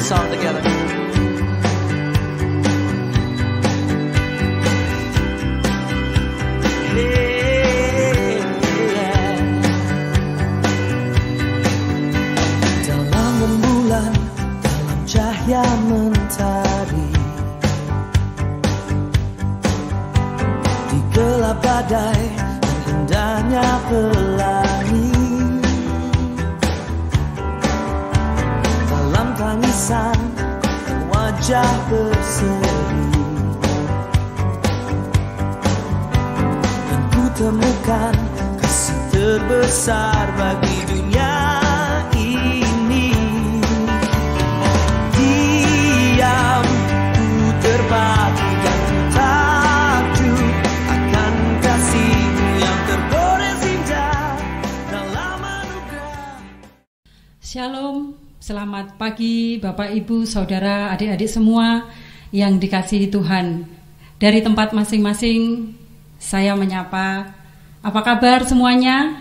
this song together. Dalam rembulan, dalam cahaya mentari, di gelap badai, indahnya pelangi. Dalam tangisan, wajah berseri, dan ku temukan kasih terbesar bagi dunia ini. Diam, ku terpaku dan ku takjub akan kasih-Mu yang tergores indah dalam anugerah. Shalom, selamat pagi Bapak Ibu, Saudara, adik-adik semua yang dikasihi Tuhan. Dari tempat masing-masing saya menyapa, apa kabar semuanya?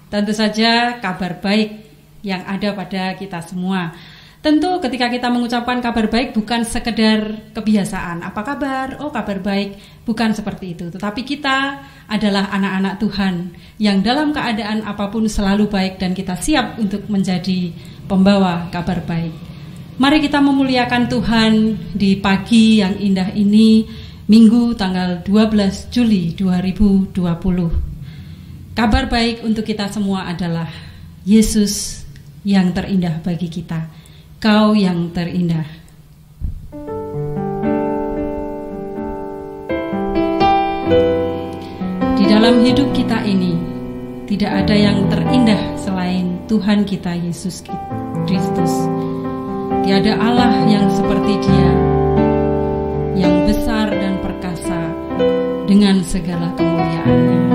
Tentu saja kabar baik yang ada pada kita semua. Tentu ketika kita mengucapkan kabar baik bukan sekedar kebiasaan. Apa kabar? Oh, kabar baik. Bukan seperti itu. Tetapi kita adalah anak-anak Tuhan yang dalam keadaan apapun selalu baik dan kita siap untuk menjadi pembawa kabar baik. Mari kita memuliakan Tuhan di pagi yang indah ini, Minggu tanggal 12 Juli 2020. Kabar baik untuk kita semua adalah Yesus yang terindah bagi kita. Kau yang terindah. Di dalam hidup kita ini tidak ada yang terindah selain Tuhan kita Yesus Kristus. Tiada Allah yang seperti Dia, yang besar dan perkasa dengan segala kemuliaannya.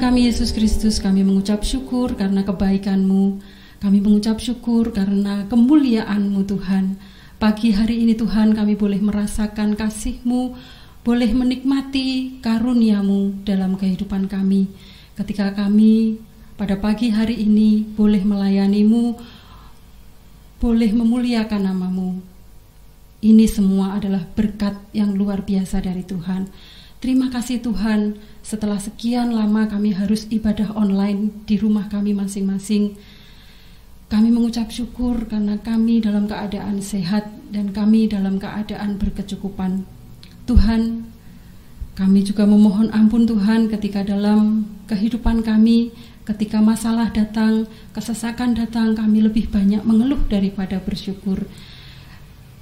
kami Yesus Kristus, kami mengucap syukur karena kebaikan-Mu. Kami mengucap syukur karena kemuliaan-Mu Tuhan. Pagi hari ini Tuhan, kami boleh merasakan kasih-Mu, boleh menikmati karunia-Mu dalam kehidupan kami. Ketika kami pada pagi hari ini boleh melayani-Mu, boleh memuliakan nama-Mu. Ini semua adalah berkat yang luar biasa dari Tuhan. Terima kasih Tuhan, setelah sekian lama kami harus ibadah online di rumah kami masing-masing. Kami mengucap syukur karena kami dalam keadaan sehat dan kami dalam keadaan berkecukupan. Tuhan, kami juga memohon ampun Tuhan ketika dalam kehidupan kami, ketika masalah datang, kesesakan datang, kami lebih banyak mengeluh daripada bersyukur.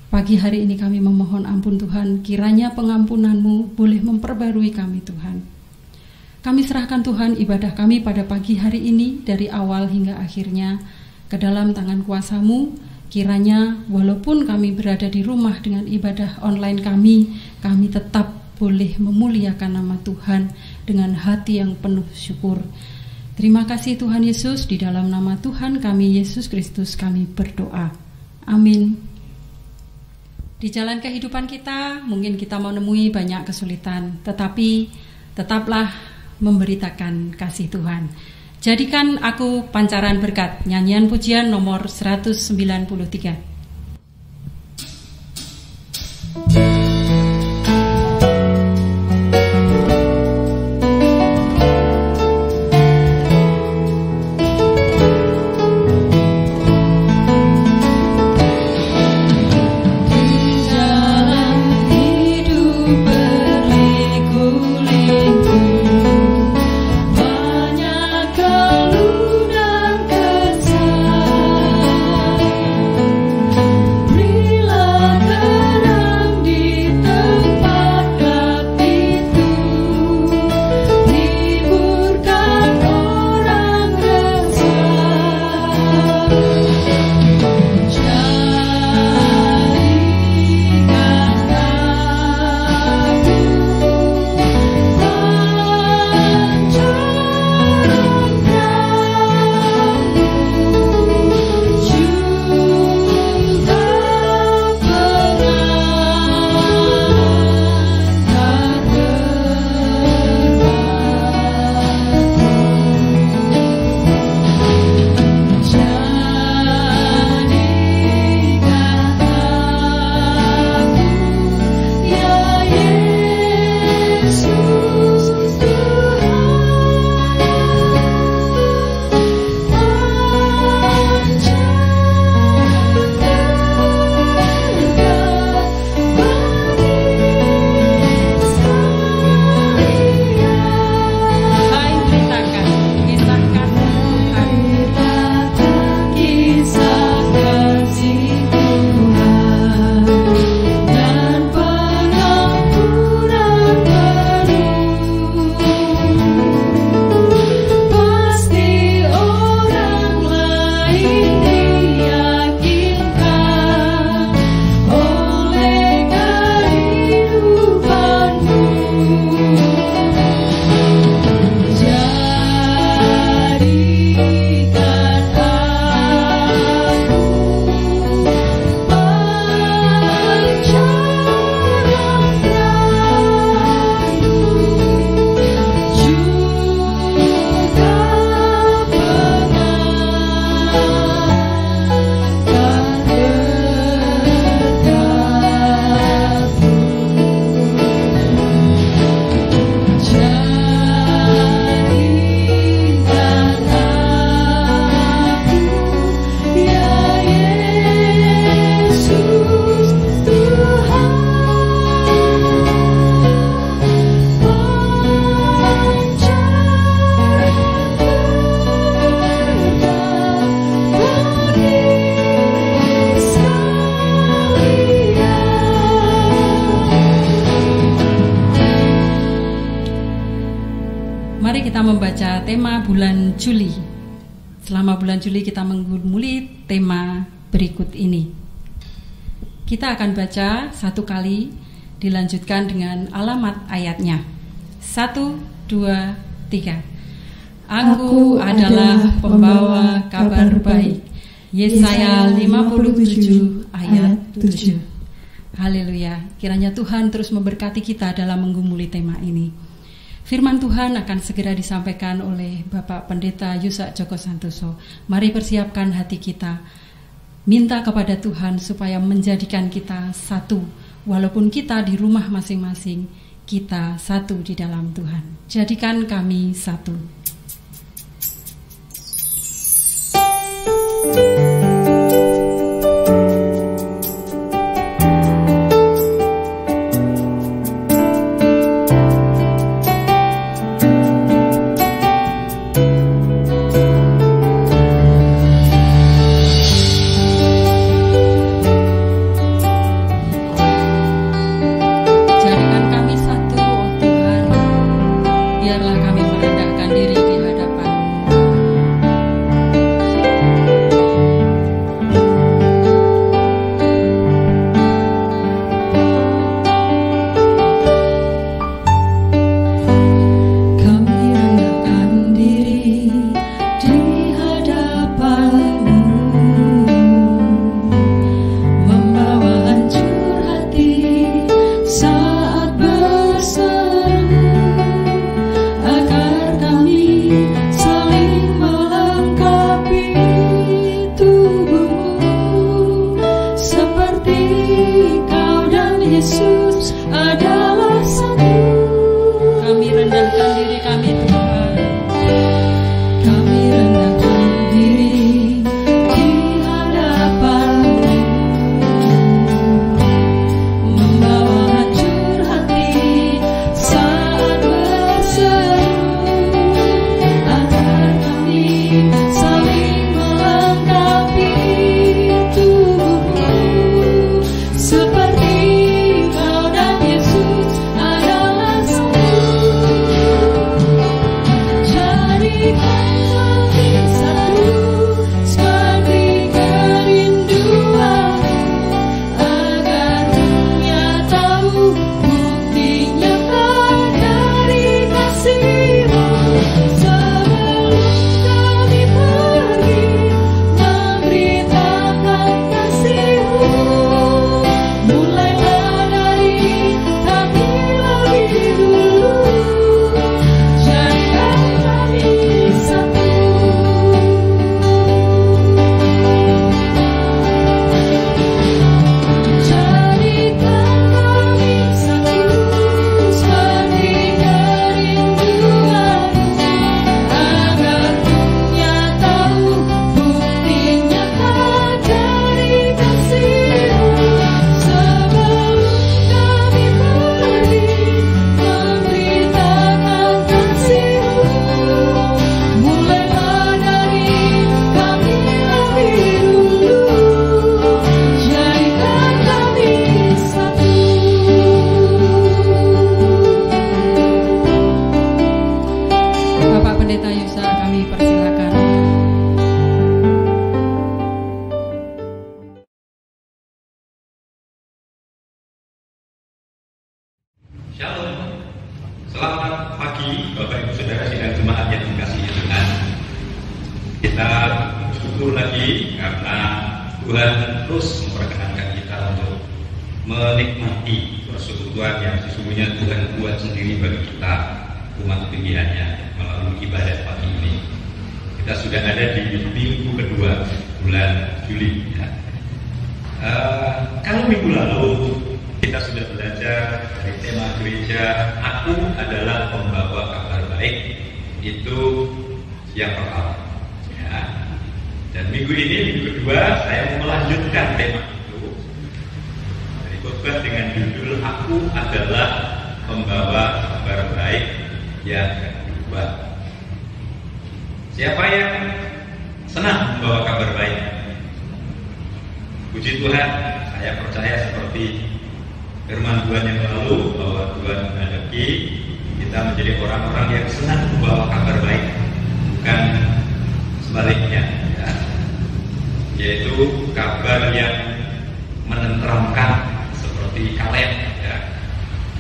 Pagi hari ini kami memohon ampun Tuhan, kiranya pengampunan-Mu boleh memperbarui kami Tuhan. Kami serahkan Tuhan ibadah kami pada pagi hari ini dari awal hingga akhirnya ke dalam tangan kuasa-Mu. Kiranya walaupun kami berada di rumah dengan ibadah online kami tetap boleh memuliakan nama Tuhan dengan hati yang penuh syukur. Terima kasih Tuhan Yesus, di dalam nama Tuhan kami Yesus Kristus kami berdoa. Amin. Di jalan kehidupan kita, mungkin kita menemui banyak kesulitan, tetapi tetaplah memberitakan kasih Tuhan. Jadikan aku pancaran berkat, nyanyian pujian nomor 193. Membaca tema bulan Juli. Selama bulan Juli kita menggumuli tema berikut ini. Kita akan baca satu kali, dilanjutkan dengan alamat ayatnya. 1, 2, 3. Aku adalah pembawa kabar baik. Yesaya 57 ayat 7. Haleluya. Kiranya Tuhan terus memberkati kita dalam menggumuli tema ini. Firman Tuhan akan segera disampaikan oleh Bapak Pendeta Yusak Joko Santoso. Mari persiapkan hati kita. Minta kepada Tuhan supaya menjadikan kita satu. Walaupun kita di rumah masing-masing, kita satu di dalam Tuhan. Jadikan kami satu.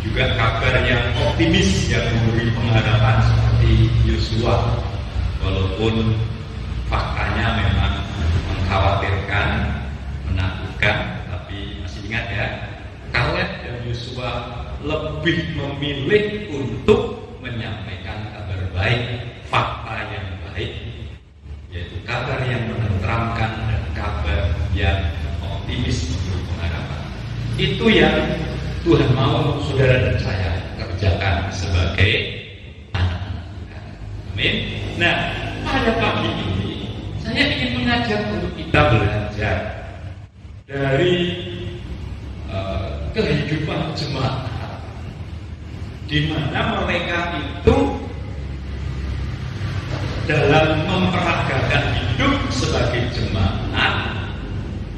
Juga kabar yang optimis yang memberi pengharapan seperti Yosua Walaupun faktanya memang mengkhawatirkan, menakutkan, tapi masih ingat ya, Kaleb dan Yosua lebih memilih untuk menyampaikan kabar baik, fakta yang baik, yaitu kabar yang menenteramkan dan kabar yang optimis untuk pengharapan. Itu yang Tuhan mau saudara dan saya kerjakan sebagai anak. Amin. Nah, pada pagi ini saya ingin mengajak untuk kita belajar dari kehidupan jemaat, di mana mereka itu dalam memperagakan hidup sebagai jemaat,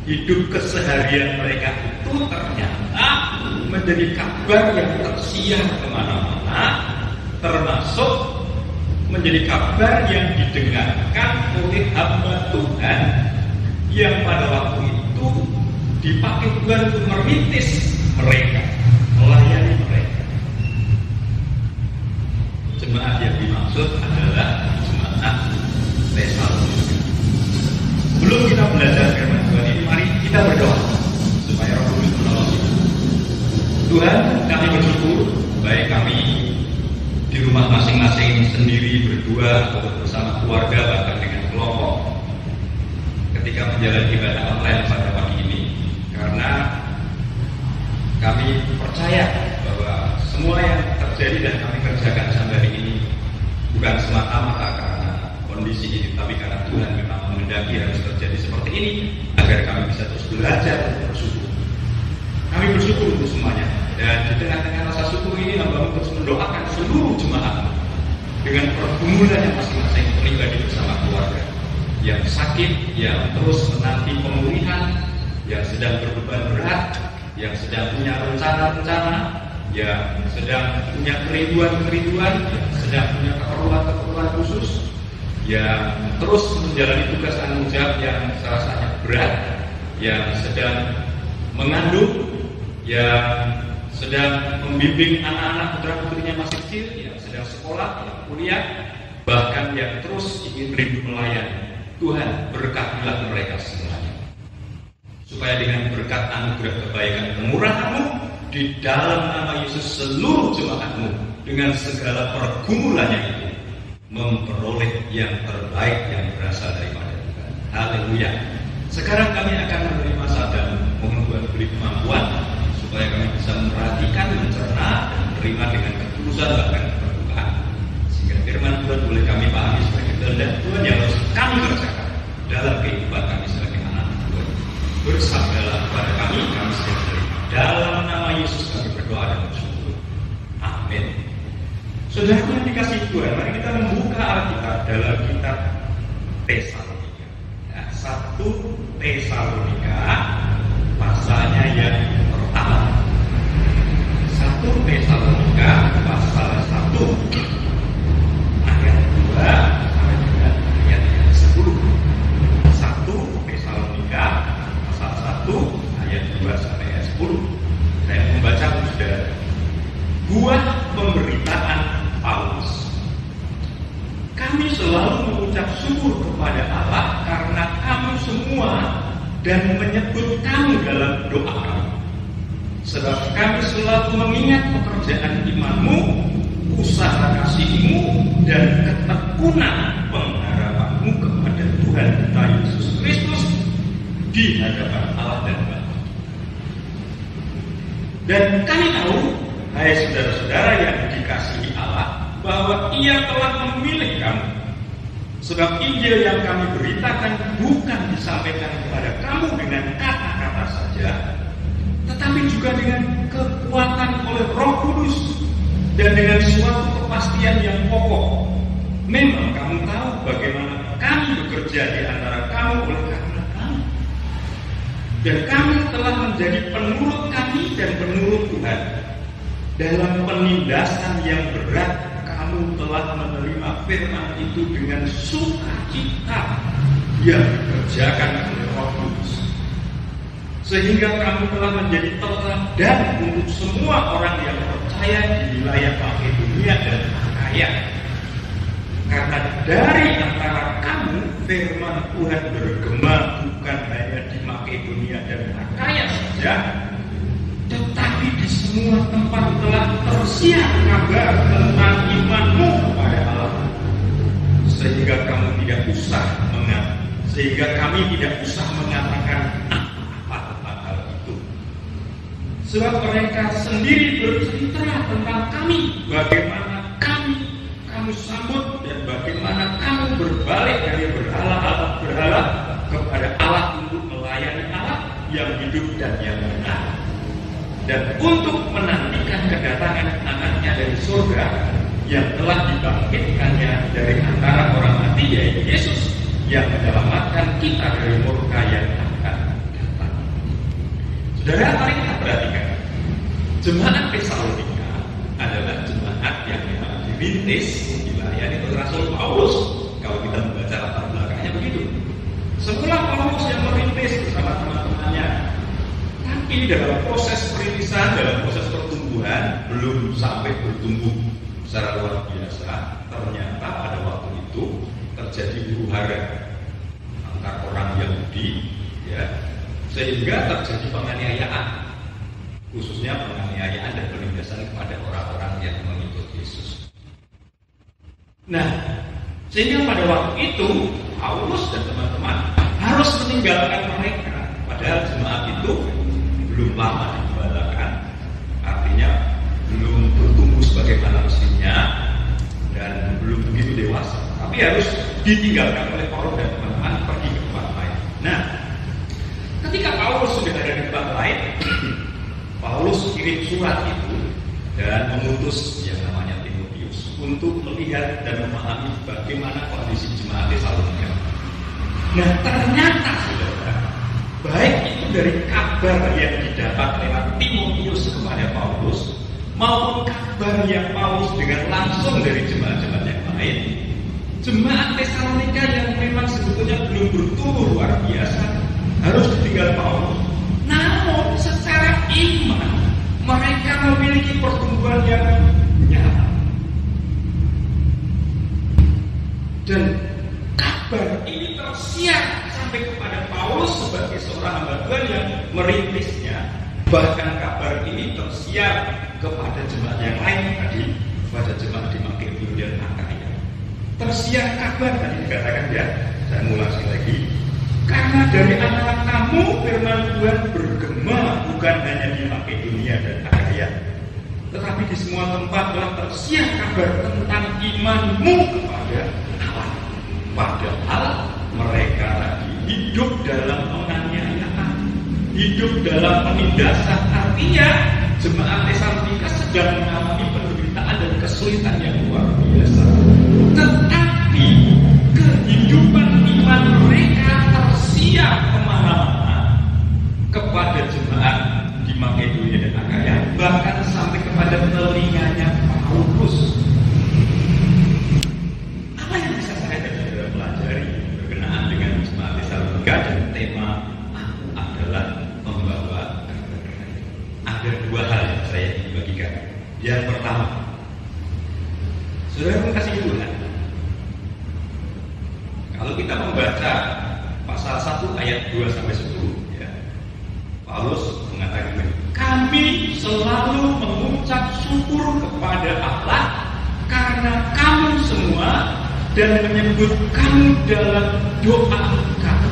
hidup keseharian mereka itu ternyata menjadi kabar yang tersiar kemana-mana, termasuk menjadi kabar yang didengarkan oleh hamba Tuhan yang pada waktu itu dipakai Tuhan untuk merintis mereka, melayani mereka. Jemaat yang dimaksud adalah jemaat Tesalonika. Sebelum kita belajar firman Tuhan ini, mari kita berdoa supaya Roh Kudus menolong kita. Tuhan, kami bersyukur baik kami di rumah masing-masing sendiri, berdua atau bersama keluarga, bahkan dengan kelompok, ketika menjalani ibadah online pada pagi ini, karena kami percaya bahwa semua yang terjadi dan kami kerjakan sampai hari ini bukan semata-mata karena kondisi ini, tapi karena Tuhan memang menghendaki harus terjadi seperti ini agar kami bisa terus belajar dan bersyukur. Kami bersyukur untuk semuanya, dan di tengah-tengah rasa syukur ini hamba terus mendoakan seluruh jemaat dengan pergumulan yang masing-masing pribadi bersama keluarga, yang sakit, yang terus menanti pemulihan, yang sedang berbeban berat, yang sedang punya rencana-rencana, yang sedang punya kerinduan-kerinduan, yang sedang punya keperluan-keperluan khusus, yang terus menjalani tugas tanggung jawab yang rasanya berat, yang sedang mengandung, yang sedang membimbing anak-anak putra-putrinya masih kecil, yang sedang sekolah, yang kuliah, bahkan yang terus ingin rindu melayani. Tuhan, berkatilah mereka semuanya, supaya dengan berkat anugerah kebaikan kemurahan-Mu di dalam nama Yesus, seluruh jemaat-Mu dengan segala pergumulannya itu memperoleh yang terbaik yang berasal daripada Tuhan. Haleluya. Sekarang kami akan menerima sabda-Mu. Mohon Tuhan beri kemampuan supaya kami bisa memperhatikan, mencerna, dan menerima dengan ketulusan bahkan keterbukaan, sehingga firman Tuhan boleh kami pahami sebagai kehendak Tuhan yang harus kami kerjakan dalam kehidupan kami sebagai anak Tuhan. Bersabdalah kepada kami sedang menerima. Dalam nama Yesus kami berdoa dan bersyukur. Amin. Saudaraku yang dikasih Tuhan, mari kita membuka Alkitab dalam kitab Tesalonika. Nah, 1 Tesalonika pasalnya yang pertama. 1 Tesalonika pasal 1 ayat 2 sampai dengan ayat 10. 1 Tesalonika pasal 1 ayat 2 sampai ayat 10. Saya membaca untuk saudara. Buah pemberitaan Paulus. Kami selalu mengucap syukur kepada Allah karena kamu semua dan menyebut kamu dalam doa kami. Sebab kami selalu mengingat pekerjaan imanmu, usaha kasihmu, dan ketekunan pengharapanmu kepada Tuhan kita Yesus Kristus di hadapan Allah dan Bapa. Dan kami tahu, hai saudara-saudara yang dikasihi Allah, bahwa Ia telah memilih kamu. Sebab Injil yang kami beritakan bukan disampaikan kepada kamu dengan kata-kata saja, tetapi juga dengan kekuatan oleh Roh Kudus dan dengan suatu kepastian yang kokoh. Memang kamu tahu bagaimana kami bekerja di antara kamu oleh karena kamu. Dan kami telah menjadi penurut kami dan penurut Tuhan. Dalam penindasan yang berat, kamu telah menerima firman itu dengan sukacita yang dikerjakan oleh Roh Kudus. Sehingga kamu telah menjadi teladan untuk semua orang yang percaya di wilayah Makedonia dan Akaya. Karena dari antara kamu firman Tuhan bergema bukan hanya di Makedonia dan Akaya saja, tetapi di semua tempat telah tersiar kabar tentang imanmu kepada Allah, sehingga kami tidak usah mengatakan apa tentang hal itu. Sebab mereka sendiri bercerita tentang kami, bagaimana kamu sambut dan bagaimana kamu berbalik dari berhala kepada Allah untuk melayani Allah yang hidup dan yang benar, dan untuk menantikan kedatangan anaknya dari surga yang telah dibangkitkannya dari antara orang mati, yaitu Yesus, yang menyelamatkan kita dari murka yang akan datang. Saudara, mari kita perhatikan, jemaat Tesalonika adalah jemaat yang memang dirintis, dilayani oleh Rasul Paulus. Kalau kita membaca latar belakangnya begitu, semula Paulus yang merintis bersama teman-temannya, tapi dalam proses perintisan, dalam proses pertumbuhan, belum sampai bertumbuh secara luar biasa. Ternyata pada waktu itu terjadi huru-hara antar orang Yahudi, ya, sehingga terjadi penganiayaan, khususnya penganiayaan dan penindasan kepada orang-orang yang mengikut Yesus. Nah, sehingga pada waktu itu Paulus dan teman-teman harus meninggalkan mereka. Padahal jemaat itu belum lama digembalakan, artinya belum bertumbuh sebagaimana mestinya dan belum begitu dewasa, tapi harus ditinggalkan oleh Paulus dan teman-teman pergi ke tempat lain. Nah, ketika Paulus sudah ada di tempat lain, Paulus kirim surat itu dan mengutus yang namanya Timotius untuk melihat dan memahami bagaimana kondisi jemaat Tesalonika. Nah, ternyata saudara, baik itu dari kabar yang didapat lewat Timotius kepada Paulus, maupun kabar yang Paulus dengan langsung dari jemaat-jemaat yang lain, jemaat Tesalonika yang memang sebetulnya belum bertumbuh luar biasa harus ditinggal Paulus. Namun secara iman mereka memiliki pertumbuhan yang nyata. Dan kabar ini tersiar sampai kepada Paulus sebagai seorang hamba Tuhan yang merintisnya. Bahkan kabar ini tersiar kepada jemaat yang lain tadi, kepada jemaat di Makedonia dan Akaya. Tersiar kabar tadi dikatakan, ya, saya ulang sekali lagi. Karena dari antara kamu firman Tuhan bergema bukan hanya di Makedonia dan Akaya, tetapi di semua tempat telah tersiar kabar tentang imanmu kepada Allah. Padahal mereka tadi hidup dalam penganiayaan, hidup dalam penindasan. Artinya jemaat Tesalonika sedang mengalami penderitaan dan kesulitan yang luar biasa. Tetapi kehidupan iman mereka tersiar kemana-mana kepada jemaat di Makedonia dan Akaya, bahkan sampai kepada telinganya Paulus. Apa yang bisa saya dan saudara pelajari berkenaan dengan jemaat Tesalonika dan tema aku adalah membawa? Ada dua hal yang saya ingin bagikan. Yang pertama, saudara kasih Tuhan, kalau kita membaca pasal 1 ayat 2-10, ya, Paulus mengatakan, kami selalu mengucap syukur kepada Allah karena kamu semua dan menyebut kamu dalam doa kami.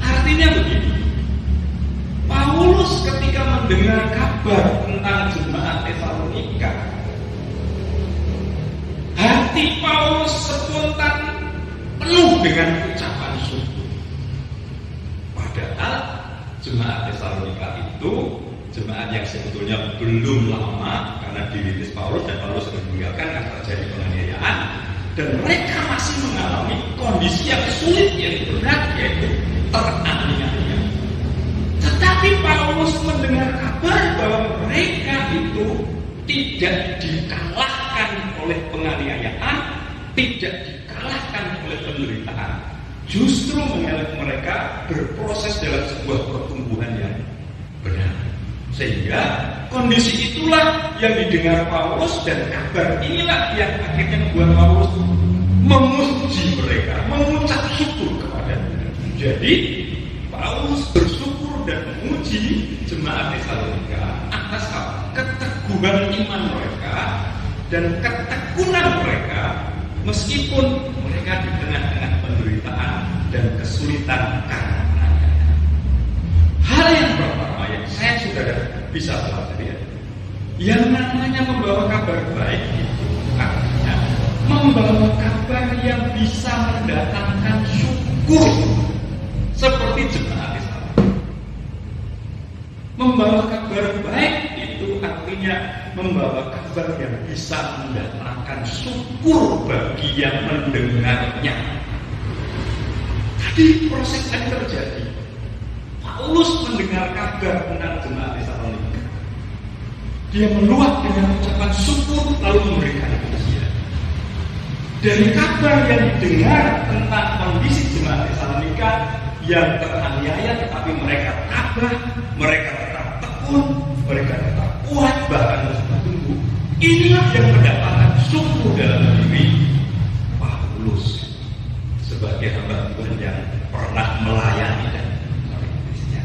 Artinya begini, Paulus ketika mendengar kabar tentang jemaat Tesalonika, hati Paulus spontan penuh dengan ucapan syukur. Padahal jemaat Tesalonika itu jemaat yang sebetulnya belum lama karena dirintis Paulus dan Paulus meninggalkan karena terjadi penganiayaan, dan mereka masih mengalami kondisi yang sulit, yang berat, yaitu teraniaya. Tetapi Paulus mendengar kabar bahwa mereka itu tidak dikalahkan oleh penganiayaan, tidak dikalahkan oleh penderitaan. Justru mereka berproses dalam sebuah pertumbuhan yang benar. Sehingga kondisi itulah yang didengar Paulus, dan kabar inilah yang akhirnya membuat Paulus memuji mereka, mengucap syukur kepada Tuhan. Jadi Paulus bersyukur dan memuji jemaat Tesalonika atas keteguhan iman mereka dan ketekunan mereka, meskipun mereka di tengah-tengah penderitaan dan kesulitan karena penganiayaan. Hal yang pertama yang saya saudara bisa pelajari, yang namanya membawa kabar baik itu artinya membawa kabar yang bisa mendatangkan syukur, seperti jemaat Tesalonika. Membawa kabar baik itu artinya membawa kabar yang bisa mendatangkan syukur bagi yang mendengarnya. Tadi proses yang terjadi, Paulus mendengar kabar tentang jemaat Tesalonika. Dia meluap dengan ucapan syukur lalu memberikan pujian. Dari kabar yang didengar tentang kondisi jemaat Tesalonika yang teraniaya tetapi mereka tabah, mereka tetap tekun, mereka tetap kuat, bahkan bertumbuh. Inilah yang mendapatkan syukur dalam diri Paulus sebagai hamba Tuhan yang pernah melayani dan merintisnya.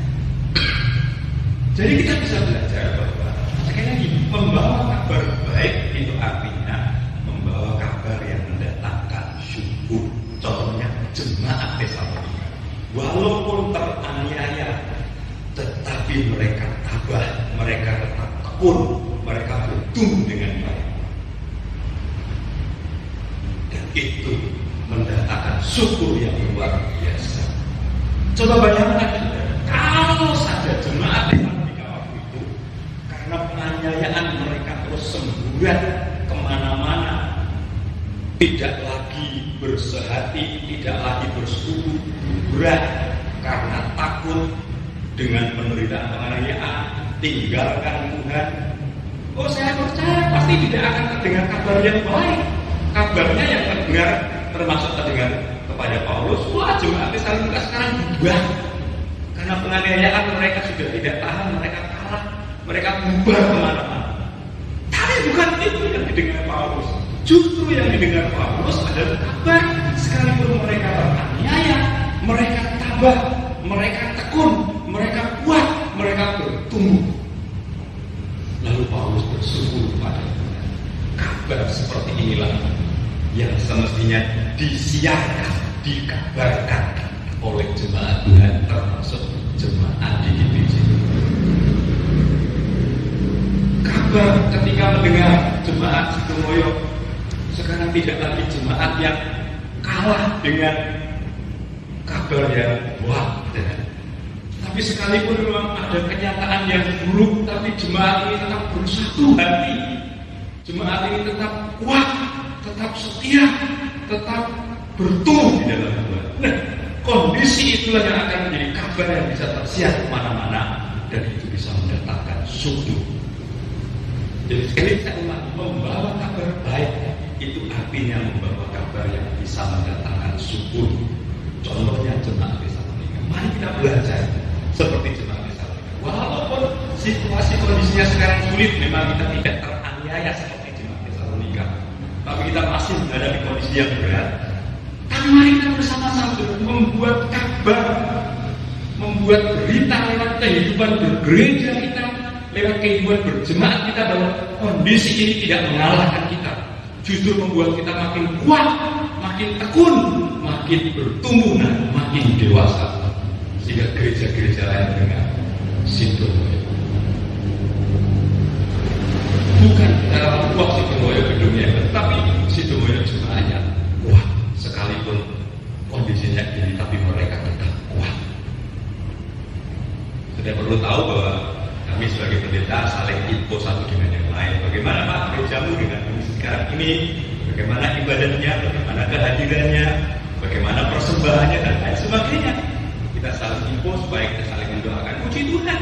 Jadi kita bisa belajar bahwa sekali lagi membawa kabar baik itu artinya membawa kabar yang mendatangkan syukur. Contohnya jemaat Tesalonika, walaupun teraniaya, tetapi mereka tabah, mereka tetap tekun, mereka bertumbuh dengan baik. Dan itu mendatangkan syukur yang luar biasa. Coba bayangkan, kalau saja jemaat Tesalonika waktu itu karena penganiayaan mereka terus semburat kemana-mana, tidak lagi bersehati, tidak lagi bersekutu, berat karena takut dengan penderitaan penganiayaan, tinggalkan Tuhan. Oh, saya percaya pasti tidak akan terdengar kabar yang baik. Kabarnya yang terdengar termasuk terdengar kepada Paulus, wah jemaat Tesalonika sekarang bubar karena penganiayaan mereka sudah tidak tahan, mereka kalah, mereka bubar kemana-mana. Tapi bukan itu yang didengar Paulus. Justru yang didengar Paulus adalah kabar sekalipun mereka teraniaya, mereka tabah, mereka tekun, mereka kuat, mereka bertumbuh. Lalu Paulus bersyukur kepada Tuhan. Kabar seperti inilah yang semestinya disiarkan, dikabarkan oleh jemaat Tuhan, termasuk jemaat di GBC. Kabar ketika mendengar jemaat Sidomoyo sekarang tidak lagi jemaat yang kalah dengan kabar yang wah, tapi sekalipun memang ada kenyataan yang buruk, tapi jemaat ini tetap bersatu hati, jemaat ini tetap kuat, tetap setia, tetap bertumbuh di dalam Tuhan. Nah, kondisi itulah yang akan menjadi kabar yang bisa tersiar kemana-mana, dan itu bisa mendatangkan syukur. Jadi sekali saya ulangi, membawa kabar baik itu artinya membawa kabar yang bisa mendatangkan syukur. Contohnya jemaat Tesalonika. Mari kita belajar seperti jemaat Tesalonika. Walaupun situasi kondisinya sekarang sulit, memang kita tidak teraniaya seperti jemaat Tesalonika, tapi kita masih menghadapi kondisi yang berat. Tapi mari kita bersama-sama membuat kabar, membuat berita lewat kehidupan bergereja kita, lewat kehidupan berjemaat kita, bahwa kondisi ini tidak mengalahkan kita, justru membuat kita makin kuat, makin tekun, makin bertumbuh dan makin dewasa, sehingga gereja-gereja lain dengan Sidomoyo. Bukan dalam kuat Sidomoyo gedungnya, tetapi Sidomoyo jemaahnya kuat, sekalipun kondisinya ini, tapi mereka tetap kuat. Sudah perlu tahu bahwa kami sebagai pendeta saling info satu dengan yang lain. Bagaimana Pak gerejamu dengan kondisi sekarang ini? Bagaimana ibadahnya? Bagaimana kehadirannya? Bagaimana persembahannya dan lain sebagainya? Kita saling info supaya kita saling mendoakan. Puji Tuhan.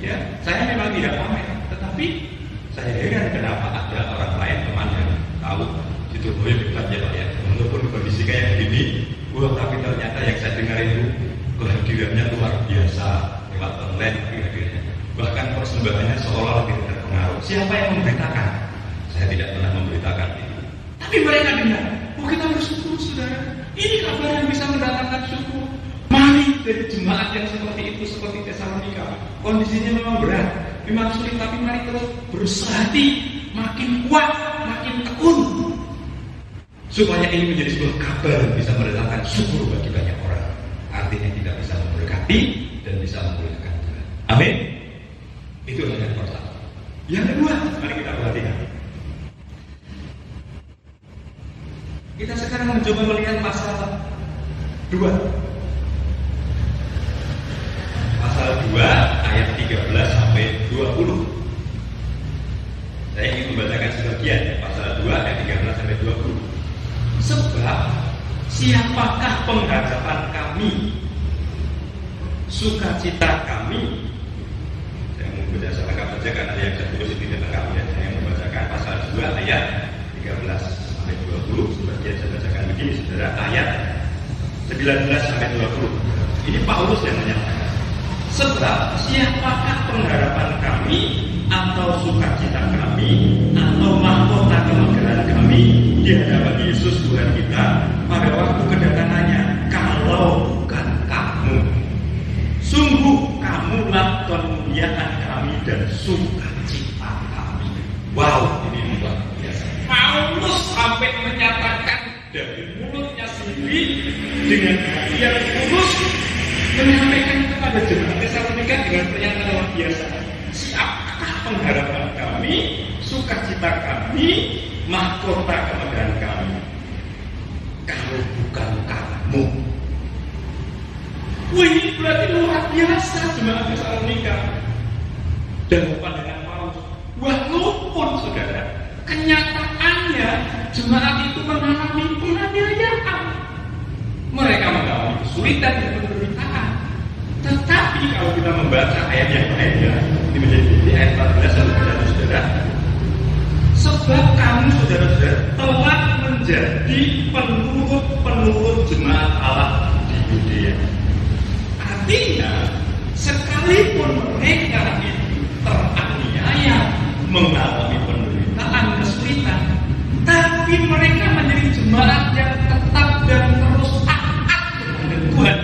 Ya, saya memang tidak pamer, tetapi saya heran kenapa ada orang lain, teman yang tahu Sidomoyo hebat ya Pak ya. Walaupun kondisi kayak gini, tapi ternyata yang saya dengar itu kehadirannya luar biasa lewat online kehadirannya. Bahkan persembahan memberitakan. Saya tidak pernah memberitakan itu. Tapi mereka dengar. Oh, kita bersyukur, saudara. Ini kabar yang bisa mendatangkan syukur. Mari dari jemaat yang seperti itu, seperti Tesalonika. Kondisinya memang berat, memang sulit, tapi mari terus berusaha hati, makin kuat, makin tekun, supaya ini menjadi sebuah kabar yang bisa mendatangkan syukur bagi banyak orang. Artinya tidak bisa memberkati dan bisa memuliakan Tuhan. Amin. Itu yang pertama. Yang kedua, mari kita perhatikan. Kita sekarang mencoba melihat pasal 2. Pasal 2 ayat 13 sampai 20. Saya ingin membacakan sebagian pasal 2 ayat 13 sampai 20. Sebab siapakah pengharapan kami, sukacita kami. Saya mau membaca salah baca karena ada yang saya tulis di belakang ya. Saya membacakan pasal 2 ayat 13 sampai 20. Sebagian saya bacakan begini, saudara, ayat 19 sampai 20. Ini Paulus yang menyatakan. Sebab siapakah pengharapan kami atau sukacita kami atau mahkota kemegahan kami di hadapan Yesus Tuhan kita pada waktu kedatangannya, kalau bukan kamu. Sungguh kamulah kemuliaan kami dan sukacita kami. Wow, ini luar biasa. Paulus sampai menyatakan dari mulutnya sendiri dengan hati yang tulus menyampaikan kepada jemaat Tesalonika dengan pernyataan luar biasa. Siapakah pengharapan kami, sukacita kami, mahkota kemegahan kami, kalau bukan kamu. Wah, ini berarti luar biasa jemaat Tesalonika. Dan pandangan Paulus, walaupun saudara, kenyataannya jemaat itu mengalami penganiayaan, mereka mengalami kesulitan dan penderitaan. Tetapi kalau kita membaca ayat yang lainnya, ini menjadi ayat 14 dan saudara, sebab kamu saudara-saudara telah menjadi penurut jemaat Allah di Yudea. Artinya, sekalipun mereka itu teraniaya, mengalami penderitaan, kesulitan, tapi mereka menjadi jemaat yang tetap dan terus taat kepada Tuhan.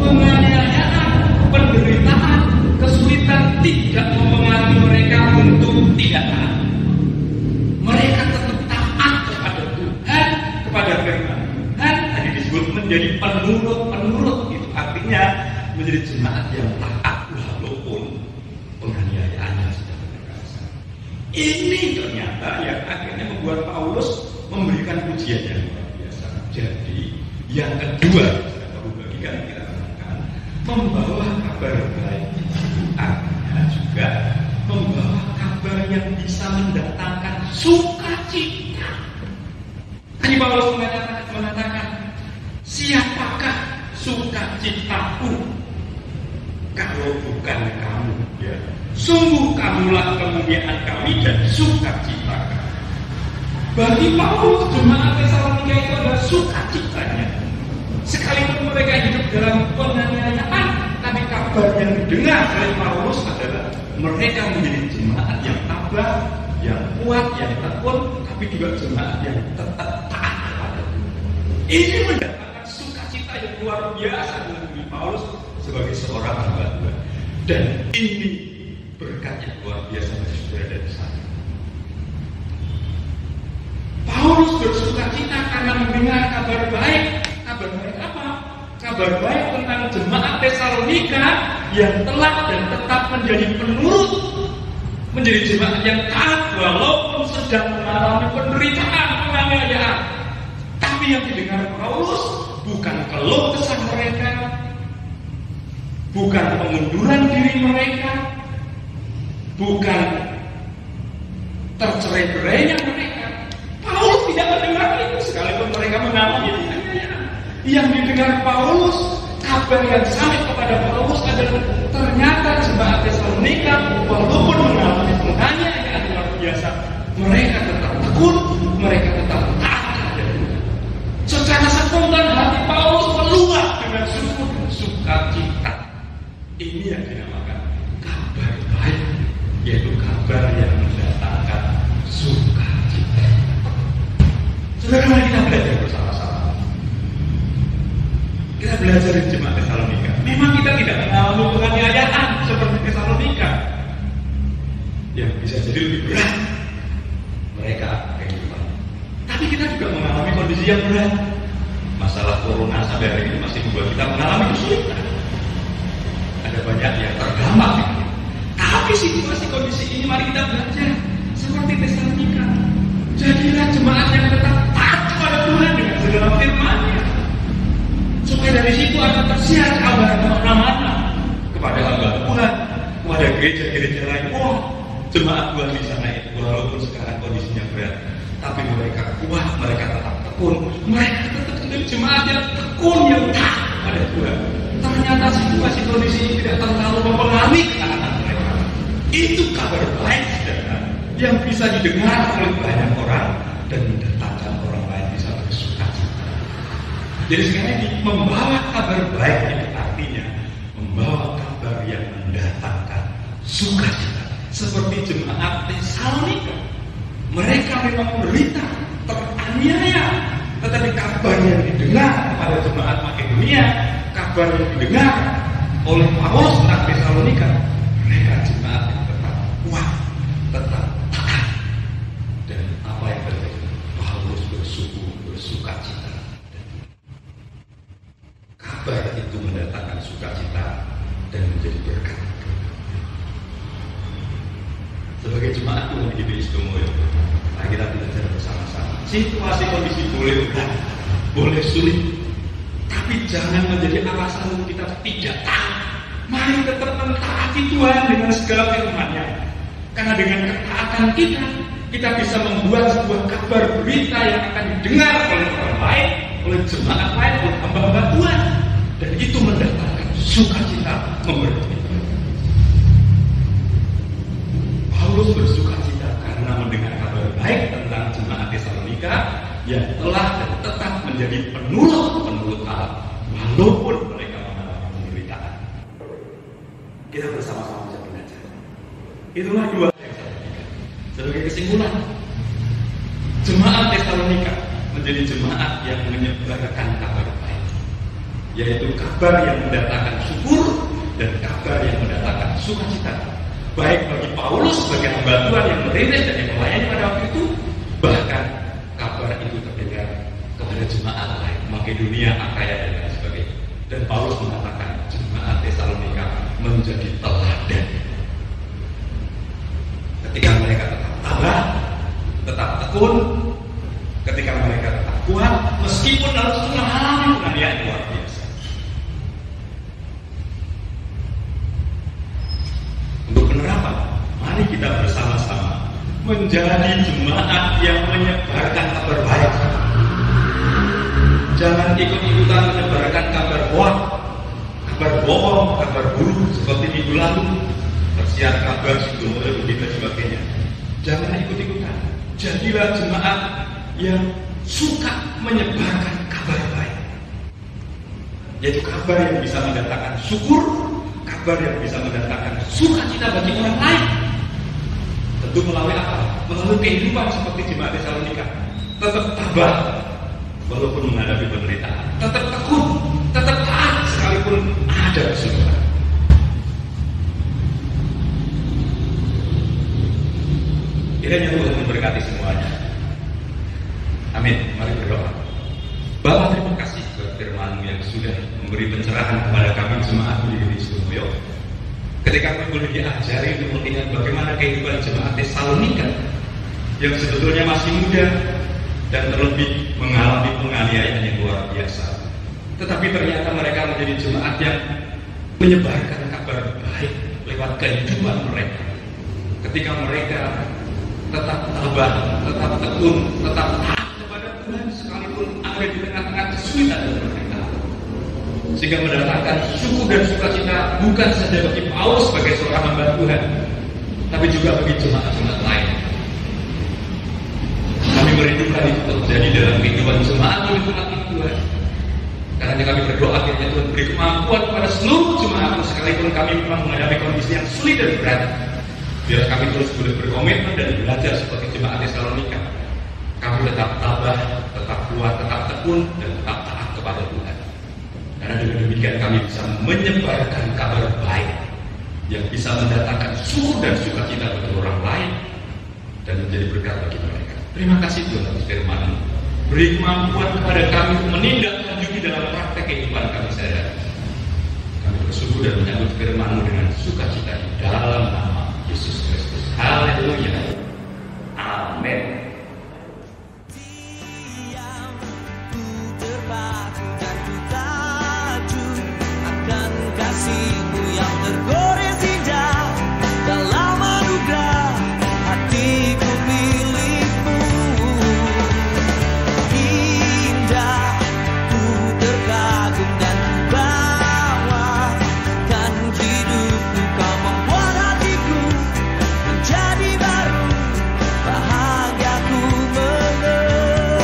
Penganiayaan, penderitaan, kesulitan tidak mempengaruhi mereka untuk tidak taat. Mereka tetap taat kepada Tuhan, kepada firman Tuhan. Tadi disebut menjadi penurut. Itu artinya menjadi jemaat yang taat walaupun penganiayaannya sudah berkasa. Ini ternyata yang akhirnya membuat Paulus memberikan pujian yang luar biasa. Jadi yang kedua, saya perlu bagikan kita temukan, membawa kabar baik itu artinya juga membawa kabar yang bisa mendatangkan sukacita. Tadi Paulus mengatakan, siapakah sukacitaku kalau bukan kamu? Ya. Sungguh kamulah kemuliaan kami dan sukacita kami. Bagi Paulus, jemaat Tesalonika itu adalah sukacitanya. Sekalipun mereka hidup dalam penganiayaan, tapi kabar yang didengar oleh Paulus adalah mereka menjadi jemaat yang tabah, yang kuat, yang tekun, tapi juga jemaat yang tetap taat kepada Tuhan. Ini mendatangkan sukacita yang luar biasa bagi Paulus sebagai seorang hamba Tuhan. Dan ini berkat yang luar biasa bagi saudara dan saya. Paulus bersukacita karena mendengar kabar baik. Kabar baik apa? Kabar baik tentang jemaat Tesalonika yang telah dan tetap menjadi penurut, menjadi jemaat yang taat walaupun sedang mengalami penderitaan, penganiayaan. Tapi yang didengar Paulus bukan keluh kesah mereka, bukan pengunduran diri mereka, bukan tercerai-berainya mereka. Paulus tidak mendengar itu sekalipun mereka mengalami penganiayaan. Yang didengar Paulus, kabar yang sampai kepada Paulus adalah ternyata jemaat Tesalonika walaupun mengalami penganiayaan luar biasa, mereka tetap tekun, mereka tetap taat kepada Tuhan. Secara spontan hati Paulus meluap dengan syukur dan sukacita. Ini yang dinamakan kabar baik, yaitu kabar kabar yang mendatangkan sukacita. Saudara, mari kita belajar bersama-sama. Kita belajar di jemaat Tesalonika. Memang kita tidak mengalami penganiayaan seperti Tesalonika, yang bisa jadi lebih berat mereka kehidupan. Tapi kita juga mengalami kondisi yang berat. Masalah corona sampai hari ini masih membuat kita mengalami kesulitan. Ada banyak yang terdampak. Tapi situasi kondisi ini mari kita belajar seperti Tesalonika. Jadilah jemaat yang tetap taat kepada Tuhan dengan segala firman-Nya, supaya dari situ akan tersiar kabar kemana-mana kepada hamba Tuhan, kepada gereja-gereja lain. Oh, jemaat Tuhan di sana itu walaupun sekarang kondisinya berat, tapi mereka kuat, mereka tetap tekun, mereka tetap menjadi jemaat yang tekun, yang taat kepada Tuhan. Ternyata situasi kondisi ini tidak terlalu mempengaruhi ketaatan mereka. Itu kabar baik, saudara, yang bisa didengar oleh banyak orang dan mendatangkan orang lain bisa bersukacita. Jadi sekali lagi, membawa kabar baik itu artinya membawa kabar yang mendatangkan sukacita. Seperti jemaat Tesalonika, mereka memang menderita, teraniaya, tetapi kabar yang didengar kepada jemaat Makedonia, kabar yang didengar oleh Paulus tentang Tesalonika, mereka jemaat yang tetap kuat, tetap taat. Dan apa yang terjadi? Paulus bersukacita. Kabar itu mendatangkan sukacita dan menjadi berkat. Sebagai jemaat Tuhan di Istomo, mari kita belajar bersama-sama. Situasi kondisi boleh berat, boleh sulit, tapi jangan menjadi alasan untuk kita tidak taat. Mari tetap mentaati Tuhan dengan segala firman-Nya. Karena dengan ketaatan kita bisa membuat sebuah kabar berita yang akan didengar oleh orang lain, oleh jemaat lain, oleh hamba-hamba Tuhan. Dan itu mendatangkan sukacita, memberkati. Paulus bersukacita karena mendengar kabar baik tentang jemaat Tesalonika yang telah dan tetap menjadi penurut Allah, walaupun mereka mengalami penderitaan. Kita bersama-sama bisa belajar. Itulah dua sebagai kesimpulan. Jemaat Tesalonika menjadi jemaat yang menyebarkan kabar baik, yaitu kabar yang mendatangkan syukur dan kabar yang mendatangkan sukacita. Baik bagi Paulus sebagai hamba Tuhan yang merintis dan yang melayani pada waktu itu, bahkan kabar itu terdengar kepada jemaat lain, Makedonia, Akaya dan lain sebagainya. Dan Paulus mengatakan jemaat Tesalonika menjadi teladan. Ketika mereka tetap tabah, tetap tekun, ketika mereka tetap kuat, meskipun harus mengalami penganiayaan luar biasa. Untuk penerapan, mari kita bersama-sama menjadi jemaat yang menyebarkan kabar baik. Jangan ikut-ikutan menyebarkan kabar hoax, kabar bohong, kabar buruk seperti minggu lalu, tersiar kabar Sidomulyo dan sebagainya. Jangan ikut-ikutan. Jadilah jemaat yang suka menyebarkan kabar baik, yaitu kabar yang bisa mendatangkan syukur, kabar yang bisa mendatangkan sukacita bagi orang lain. Tentu melalui apa? Melalui kehidupan seperti jemaat Tesalonika. Tetap tabah walaupun menghadapi penderitaan, tetap tekun, tetap taat sekalipun ada kesulitan. Kiranya Tuhan memberkati semuanya. Amin. Mari berdoa. Bapa, terima kasih buat firman-Mu yang sudah memberi pencerahan kepada kami jemaat di Istomo. Ketika kami boleh diajari untuk melihat bagaimana kehidupan jemaat Tesalonika yang sebetulnya masih muda dan terlebih mengalami penganiayaan yang luar biasa, tetapi ternyata mereka menjadi jemaat yang menyebarkan kabar baik lewat kehidupan mereka. Ketika mereka tetap tabah, tetap tekun, tetap taat kepada Tuhan sekalipun ada di tengah-tengah kesulitan dan penderitaan, sehingga mendatangkan syukur dan sukacita bukan saja bagi Paulus sebagai seorang hamba Tuhan, tapi juga bagi jemaat-jemaat lain. Kami merindukan itu terjadi dalam kehidupan jemaat oleh Tuhan. Karena kami berdoa kiranya Tuhan beri kemampuan kepada seluruh jemaat, sekalipun kami memang menghadapi kondisi yang sulit dan berat. Biar kami terus boleh berkomitmen dan belajar seperti jemaat Tesalonika. Kami tetap tabah, tetap kuat, tetap tekun, dan tetap taat kepada Tuhan. Karena dengan demikian kami bisa menyebarkan kabar baik yang bisa mendatangkan syukur dan sukacita bagi orang lain dan menjadi berkat bagi mereka. Terima kasih Tuhan atas firman-Mu. Beri kemampuan kepada kami untuk menindaklanjuti dalam praktek kehidupan kami sehari-hari. Kami bersyukur dan menyambut firman-Mu dengan sukacita di dalam nama Yesus Kristus. Haleluya. Amin. Diam, ku terpaku dan ku takjub akan kasih-Mu yang tergores indah. Dalam anugerah hatiku milik-Mu. Indah, ku terkagum dan ku bawakan hidup-Mu. Kau membuat hatiku menjadi baru. Bahagiaku mengenalmu.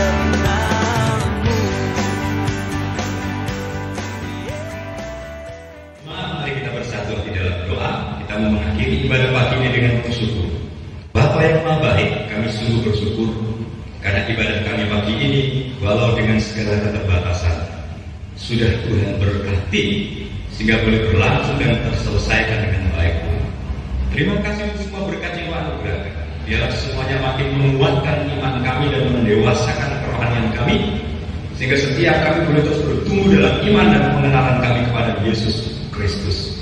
Mari kita bersatu di dalam doa. Kita mau mengakhiri ibadah pagi ini dengan bersyukur. Bapa yang Maha Baik, kami sungguh bersyukur karena ibadah kami pagi ini, walau dengan segala keterbatasan, sudah Tuhan berkati sehingga boleh berlangsung dan terselesaikan dengan baik. Terima kasih untuk semua berkat yang Tuhan anugerahkan. Biarlah semuanya makin menguatkan iman kami dan mendewasakan kerohanian kami, sehingga setiap kami boleh terus bertumbuh dalam iman dan pengenalan kami kepada Yesus Kristus.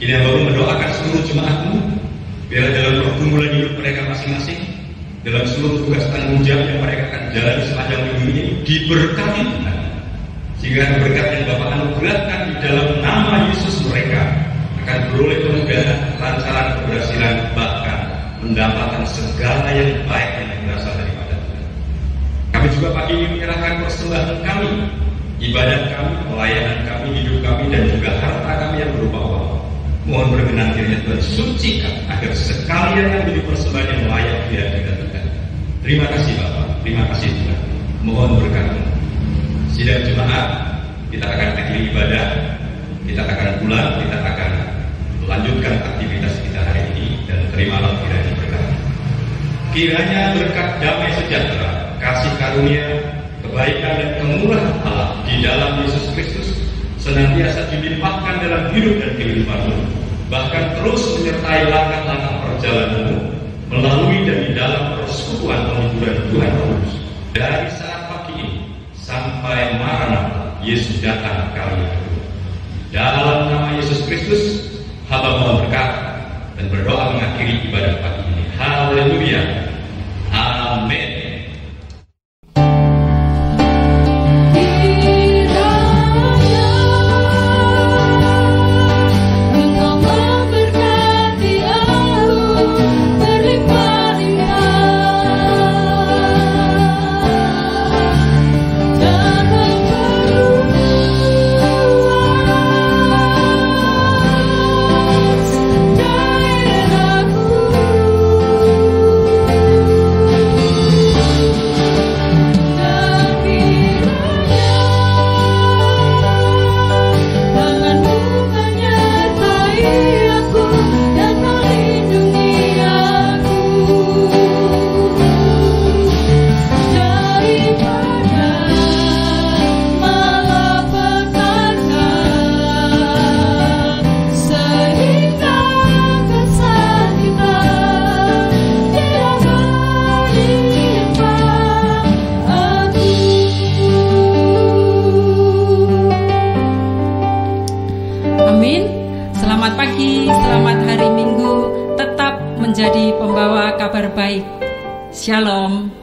Ini yang baru mendoakan seluruh jemaat-Mu, biarlah dalam pergumulan hidup mereka masing-masing, dalam seluruh tugas tanggung jawab yang mereka akan jalani sepanjang minggu ini, diberkati Tuhan. Sehingga berkat yang Bapa anugerahkan di dalam nama Yesus mereka akan beroleh kemudahan, kelancaran, keberhasilan, bahkan mendapatkan segala yang baik yang berasal daripada Tuhan. Kami juga pagi ini menyerahkan persembahan kami, ibadah kami, pelayanan kami, hidup kami, dan juga harta kami yang berupa uang. Mohon berkenan kiranya Tuhan sucikan agar sekalian yang menjadi persembahan yang layak di hadapan Tuhan. Terima kasih Bapak, terima kasih Tuhan. Mohon berkat-Mu. Sidang jemaat, kita akan akhiri ibadah, kita akan pulang, kita akan melanjutkan aktivitas kita hari ini, dan terimalah kiranya berkat. Kiranya berkat damai sejahtera, kasih karunia, kebaikan dan kemurahan Allah di dalam Yesus Kristus senantiasa dilimpahkan dalam hidup dan kehidupan-Mu, bahkan terus menyertai langkah-langkah perjalanan-Mu melalui dan di dalam persekutuan penghiburan Tuhan Yesus dari saat pagi ini sampai Maranatha Yesus datang kali kedua. Dalam nama Yesus Kristus, hamba mohon berkat dan berdoa mengakhiri ibadah pagi ini. Haleluya. Amin. menjadi pembawa kabar baik. Shalom.